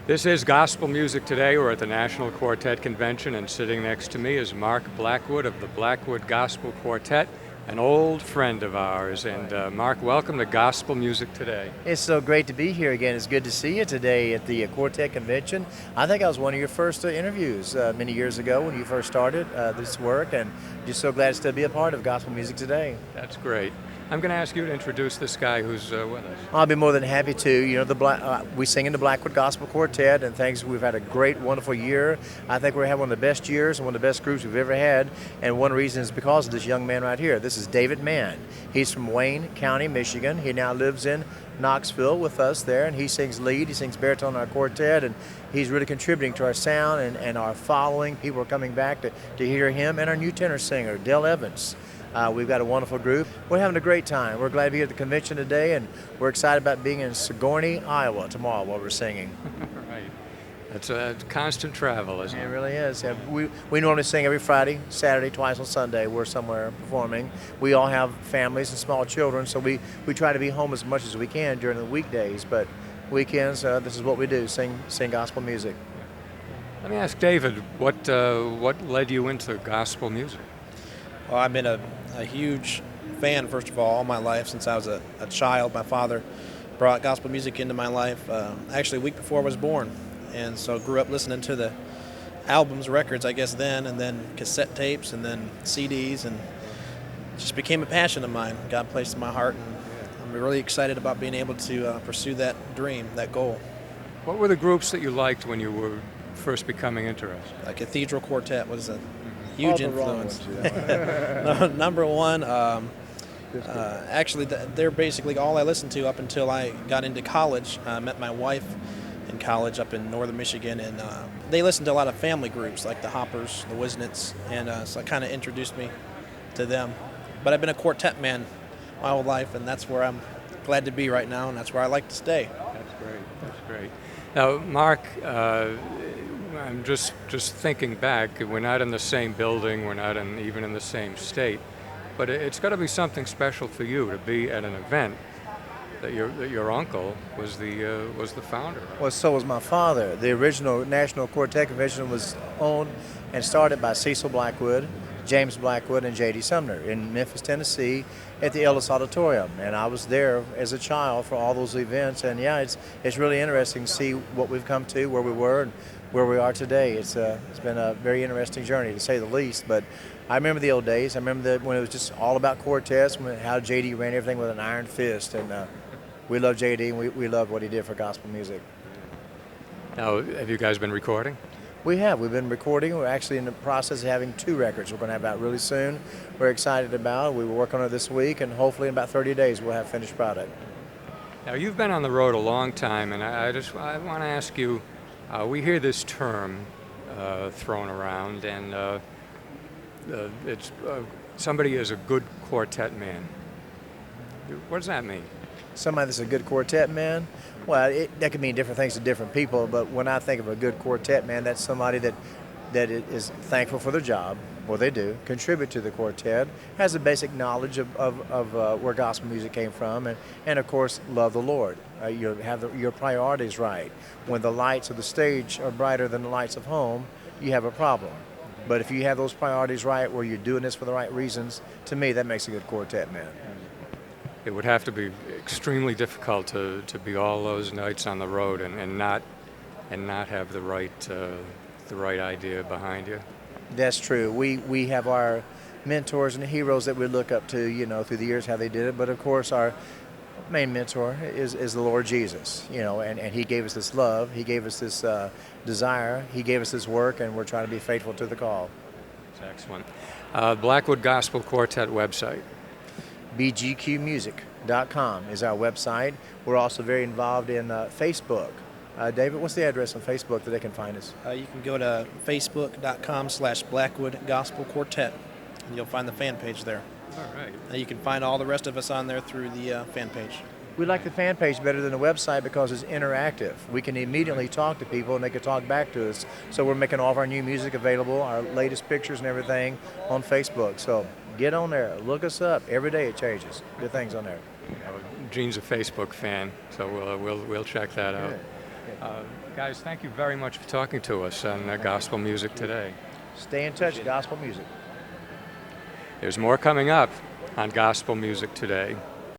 This is Gospel Music Today. We're at the National Quartet Convention, and sitting next to me is Mark Blackwood of the Blackwood Gospel Quartet, an old friend of ours. And Mark, welcome to Gospel Music Today. It's so great to be here again. It's good to see you today at the Quartet Convention. I think I was one of your first interviews many years ago when you first started this work, and just so glad to still be a part of Gospel Music Today. That's great. I'm going to ask you to introduce this guy who's with us. I'll be more than happy to. You know, we sing in the Blackwood Gospel Quartet, and thanks. We've had a great, wonderful year. I think we're having one of the best years and one of the best groups we've ever had. And one reason is because of this young man right here. This is David Mann. He's from Wayne County, Michigan. He now lives in Knoxville with us there, and he sings lead. He sings baritone in our quartet, and he's really contributing to our sound and our following. People are coming back to hear him, and our new tenor singer, Dale Evans. We've got a wonderful group. We're having a great time. We're glad to be here at the convention today, and we're excited about being in Sigourney, Iowa tomorrow while we're singing. Right. It's a constant travel, isn't it? It really is. Yeah, we normally sing every Friday, Saturday, twice on Sunday. We're somewhere performing. We all have families and small children, so we try to be home as much as we can during the weekdays. But weekends, this is what we do, sing gospel music. Let me ask David, what led you into gospel music? Well, I've been a huge fan, first of all my life since I was a child. My father brought gospel music into my life actually a week before I was born. And so grew up listening to the albums, records, I guess then, and then cassette tapes, and then CDs, and it just became a passion of mine. God placed in my heart, and I'm really excited about being able to pursue that dream, that goal. What were the groups that you liked when you were first becoming interested? Cathedral Quartet was a huge All the wrong influence. ones, yeah. Number one, actually, they're basically all I listened to up until I got into college. I met my wife in college up in northern Michigan, and they listened to a lot of family groups like the Hoppers, the Wisnets, and so it kind of introduced me to them. But I've been a quartet man my whole life, and that's where I'm glad to be right now, and that's where I like to stay. That's great. That's great. Now, Mark, I'm just thinking back. We're not in the same building. We're not even in the same state. But it's got to be something special for you to be at an event that your uncle was the founder of. Well, so was my father. The original National Quartet Convention was owned and started by Cecil Blackwood, James Blackwood, and J.D. Sumner in Memphis, Tennessee at the Ellis Auditorium. And I was there as a child for all those events. And yeah, it's really interesting to see what we've come to, where we were, and where we are today. It's been a very interesting journey, to say the least. But I remember the old days. I remember when it was just all about quartets, how J.D. ran everything with an iron fist. And we love J.D., and we love what he did for gospel music. Now, have you guys been recording? We have. We've been recording. We're actually in the process of having 2 records we're going to have out really soon. We're excited about it. We will work on it this week, and hopefully in about 30 days we'll have finished product. Now, you've been on the road a long time, and I want to ask you, we hear this term thrown around, and it's somebody is a good quartet man. What does that mean? Somebody that's a good quartet man? Well, that can mean different things to different people, but when I think of a good quartet man, that's somebody that is thankful for their job, what they do, contribute to the quartet, has a basic knowledge of where gospel music came from, and of course, love the Lord. You have your priorities right. When the lights of the stage are brighter than the lights of home, you have a problem. But if you have those priorities right, where you're doing this for the right reasons, to me, that makes a good quartet man. It would have to be extremely difficult to be all those nights on the road and not have the right idea behind you. That's true. We have our mentors and heroes that we look up to, through the years, how they did it. But of course, our main mentor is the Lord Jesus, and He gave us this love. He gave us this desire. He gave us this work, and we're trying to be faithful to the call. That's excellent. Blackwood Gospel Quartet website. bgqmusic.com is our website. We're also very involved in Facebook. David, what's the address on Facebook that they can find us? You can go to facebook.com/Blackwood Gospel Quartet, and you'll find the fan page there. All right. You can find all the rest of us on there through the fan page. We like the fan page better than the website because it's interactive. We can immediately talk to people and they can talk back to us. So we're making all of our new music available, our latest pictures and everything on Facebook. So get on there, look us up. Every day it changes. Good things on there. Gene's a Facebook fan, so we'll check that out. Guys, thank you very much for talking to us on Gospel Music Today. Stay in touch, gospel music. There's more coming up on Gospel Music Today.